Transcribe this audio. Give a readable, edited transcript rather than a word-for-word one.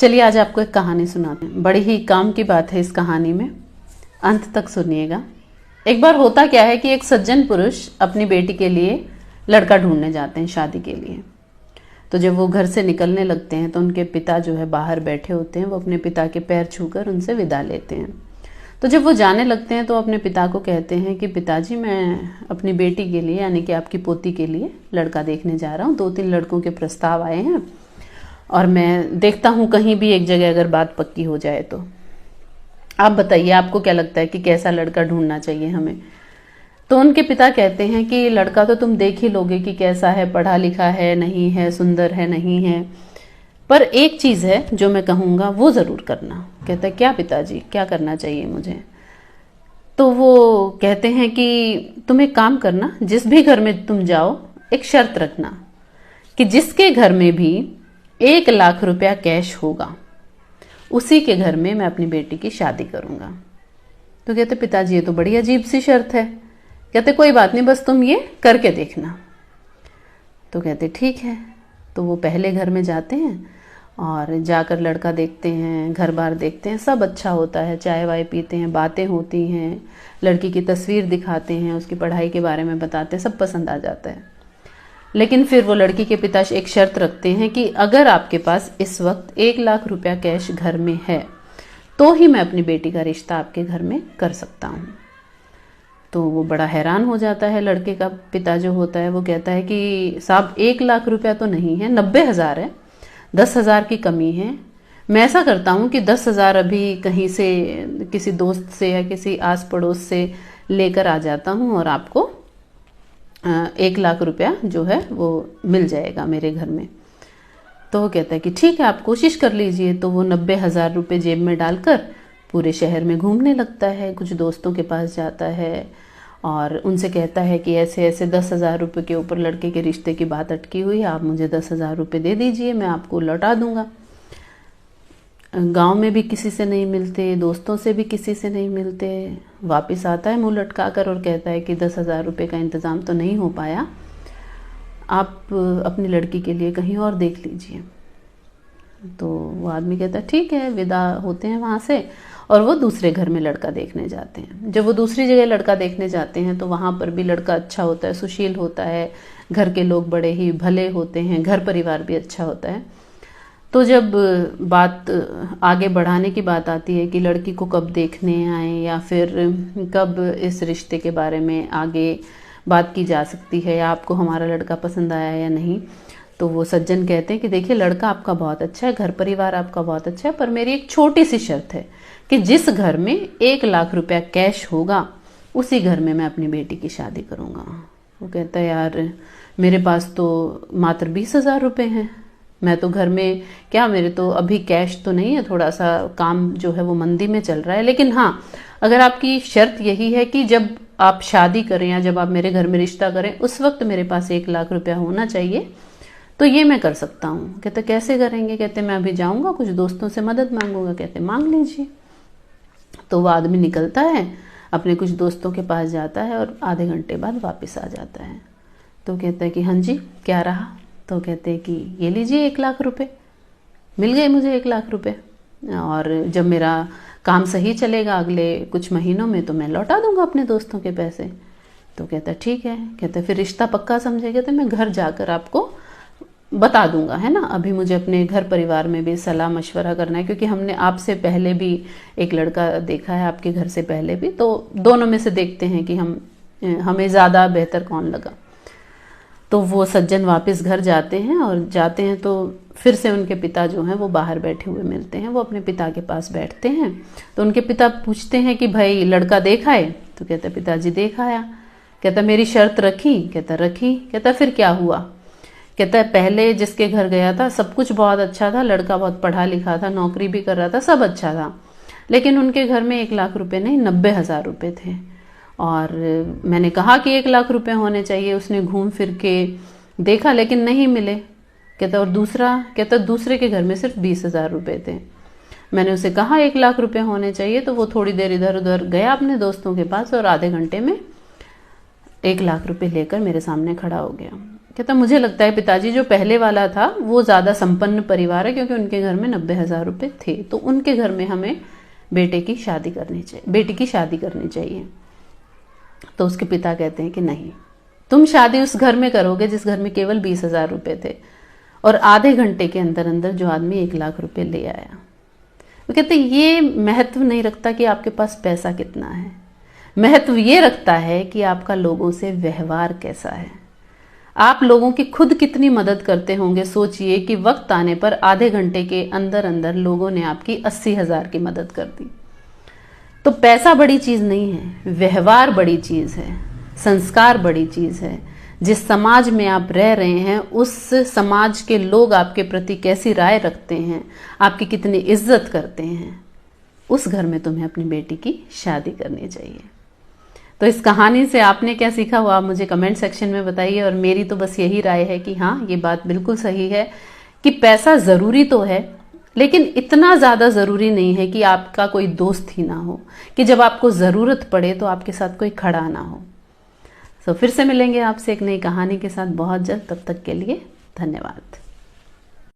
चलिए आज आपको एक कहानी सुनाते हैं। बड़ी ही काम की बात है इस कहानी में, अंत तक सुनिएगा। एक बार होता क्या है कि एक सज्जन पुरुष अपनी बेटी के लिए लड़का ढूंढने जाते हैं शादी के लिए। तो जब वो घर से निकलने लगते हैं तो उनके पिता जो है बाहर बैठे होते हैं, वो अपने पिता के पैर छूकर उनसे विदा लेते हैं। तो जब वो जाने लगते हैं तो अपने पिता को कहते हैं कि पिताजी, मैं अपनी बेटी के लिए यानी कि आपकी पोती के लिए लड़का देखने जा रहा हूँ। 2-3 लड़कों के प्रस्ताव आए हैं और मैं देखता हूँ कहीं भी एक जगह अगर बात पक्की हो जाए तो। आप बताइए, आपको क्या लगता है कि कैसा लड़का ढूंढना चाहिए हमें? तो उनके पिता कहते हैं कि लड़का तो तुम देख ही लोगे कि कैसा है, पढ़ा लिखा है नहीं है, सुंदर है नहीं है, पर एक चीज़ है जो मैं कहूँगा वो ज़रूर करना। कहता है क्या पिताजी, क्या करना चाहिए मुझे? तो वो कहते हैं कि तुम एक काम करना, जिस भी घर में तुम जाओ एक शर्त रखना कि जिसके घर में भी 1 लाख रुपया कैश होगा उसी के घर में मैं अपनी बेटी की शादी करूँगा। तो कहते पिताजी ये तो बड़ी अजीब सी शर्त है। कहते कोई बात नहीं, बस तुम ये करके देखना। तो कहते ठीक है। तो वो पहले घर में जाते हैं और जाकर लड़का देखते हैं, घर बार देखते हैं, सब अच्छा होता है, चाय वाय पीते हैं, बातें होती हैं, लड़की की तस्वीर दिखाते हैं, उसकी पढ़ाई के बारे में बताते हैं, सब पसंद आ जाता है। लेकिन फिर वो लड़की के पिता एक शर्त रखते हैं कि अगर आपके पास इस वक्त 1 लाख रुपया कैश घर में है तो ही मैं अपनी बेटी का रिश्ता आपके घर में कर सकता हूँ। तो वो बड़ा हैरान हो जाता है। लड़के का पिता जो होता है वो कहता है कि साहब 1 लाख रुपया तो नहीं है, 90,000 है, 10,000 की कमी है। मैं ऐसा करता हूँ कि 10,000 अभी कहीं से किसी दोस्त से या किसी आस पड़ोस से लेकर आ जाता हूँ और आपको 1 लाख रुपया जो है वो मिल जाएगा मेरे घर में। तो वो कहता है कि ठीक है, आप कोशिश कर लीजिए। तो वो 90,000 रुपये जेब में डालकर पूरे शहर में घूमने लगता है, कुछ दोस्तों के पास जाता है और उनसे कहता है कि ऐसे ऐसे 10,000 रुपये के ऊपर लड़के के रिश्ते की बात अटकी हुई है, आप मुझे 10,000 रुपये दे दीजिए, मैं आपको लौटा दूंगा। गांव में भी किसी से नहीं मिलते, दोस्तों से भी किसी से नहीं मिलते। वापस आता है मुंह लटका कर और कहता है कि 10,000 रुपये का इंतज़ाम तो नहीं हो पाया, आप अपनी लड़की के लिए कहीं और देख लीजिए। तो वो आदमी कहता है ठीक है, विदा होते हैं वहाँ से और वो दूसरे घर में लड़का देखने जाते हैं। जब वो दूसरी जगह लड़का देखने जाते हैं तो वहाँ पर भी लड़का अच्छा होता है, सुशील होता है, घर के लोग बड़े ही भले होते हैं, घर परिवार भी अच्छा होता है। तो जब बात आगे बढ़ाने की बात आती है कि लड़की को कब देखने आए या फिर कब इस रिश्ते के बारे में आगे बात की जा सकती है या आपको हमारा लड़का पसंद आया या नहीं, तो वो सज्जन कहते हैं कि देखिए लड़का आपका बहुत अच्छा है, घर परिवार आपका बहुत अच्छा है, पर मेरी एक छोटी सी शर्त है कि जिस घर में 1 लाख रुपया कैश होगा उसी घर में मैं अपनी बेटी की शादी करूँगा। वो कहता है यार मेरे पास तो मात्र 20,000 रुपये हैं, मैं तो घर में क्या, मेरे तो अभी कैश तो नहीं है, थोड़ा सा काम जो है वो मंदी में चल रहा है। लेकिन हाँ, अगर आपकी शर्त यही है कि जब आप शादी करें या जब आप मेरे घर में रिश्ता करें उस वक्त मेरे पास 1 लाख रुपया होना चाहिए, तो ये मैं कर सकता हूँ। कहते कैसे करेंगे? कहते मैं अभी जाऊँगा, कुछ दोस्तों से मदद मांगूंगा। कहते मांग लीजिए। तो वो आदमी निकलता है, अपने कुछ दोस्तों के पास जाता है और आधे घंटे बाद वापस आ जाता है। तो कहता है कि हाँ जी क्या रहा? तो कहते हैं कि ये लीजिए 1 लाख रुपए, मिल गए मुझे 1 लाख रुपए, और जब मेरा काम सही चलेगा अगले कुछ महीनों में तो मैं लौटा दूंगा अपने दोस्तों के पैसे। तो कहता ठीक है। कहता फिर रिश्ता पक्का समझेगा? तो मैं घर जाकर आपको बता दूंगा, है ना। अभी मुझे अपने घर परिवार में भी सलाह मशवरा करना है, क्योंकि हमने आपसे पहले भी एक लड़का देखा है, आपके घर से पहले भी, तो दोनों में से देखते हैं कि हमें ज़्यादा बेहतर कौन लगा। तो वो सज्जन वापस घर जाते हैं और जाते हैं तो फिर से उनके पिता जो हैं वो बाहर बैठे हुए मिलते हैं। वो अपने पिता के पास बैठते हैं तो उनके पिता पूछते हैं कि भाई लड़का देखा है? तो कहता पिताजी देखा आया। कहता मेरी शर्त रखी? कहता रखी। कहता फिर क्या हुआ? कहता पहले जिसके घर गया था सब कुछ बहुत अच्छा था, लड़का बहुत पढ़ा लिखा था, नौकरी भी कर रहा था, सब अच्छा था, लेकिन उनके घर में 1 लाख रुपए नहीं 90,000 रुपये थे और मैंने कहा कि 1 लाख रुपए होने चाहिए। उसने घूम फिर के देखा लेकिन नहीं मिले। कहता और दूसरा? कहता दूसरे के घर में सिर्फ 20,000 रुपये थे। मैंने उसे कहा 1 लाख रुपए होने चाहिए, तो वो थोड़ी देर इधर उधर गया अपने दोस्तों के पास और आधे घंटे में 1 लाख रुपए लेकर मेरे सामने खड़ा हो गया। कहता मुझे लगता है पिताजी जो पहले वाला था वो ज़्यादा संपन्न परिवार है, क्योंकि उनके घर में 90,000 रुपये थे, तो उनके घर में हमें बेटी की शादी करनी चाहिए। तो उसके पिता कहते हैं कि नहीं, तुम शादी उस घर में करोगे जिस घर में केवल 20,000 रुपये थे, और आधे घंटे के अंदर अंदर जो आदमी 1 लाख रुपए ले आया। वो कहते ये महत्व नहीं रखता कि आपके पास पैसा कितना है, महत्व ये रखता है कि आपका लोगों से व्यवहार कैसा है, आप लोगों की खुद कितनी मदद करते होंगे। सोचिए कि वक्त आने पर आधे घंटे के अंदर अंदर लोगों ने आपकी 80,000 की मदद कर दी। तो पैसा बड़ी चीज़ नहीं है, व्यवहार बड़ी चीज़ है, संस्कार बड़ी चीज़ है। जिस समाज में आप रह रहे हैं उस समाज के लोग आपके प्रति कैसी राय रखते हैं, आपकी कितनी इज्जत करते हैं, उस घर में तुम्हें अपनी बेटी की शादी करनी चाहिए। तो इस कहानी से आपने क्या सीखा वो आप मुझे कमेंट सेक्शन में बताइए। और मेरी तो बस यही राय है कि हाँ, ये बात बिल्कुल सही है कि पैसा ज़रूरी तो है, लेकिन इतना ज़्यादा ज़रूरी नहीं है कि आपका कोई दोस्त ही ना हो, कि जब आपको ज़रूरत पड़े तो आपके साथ कोई खड़ा ना हो। तो फिर से मिलेंगे आपसे एक नई कहानी के साथ बहुत जल्द। तब तक के लिए धन्यवाद।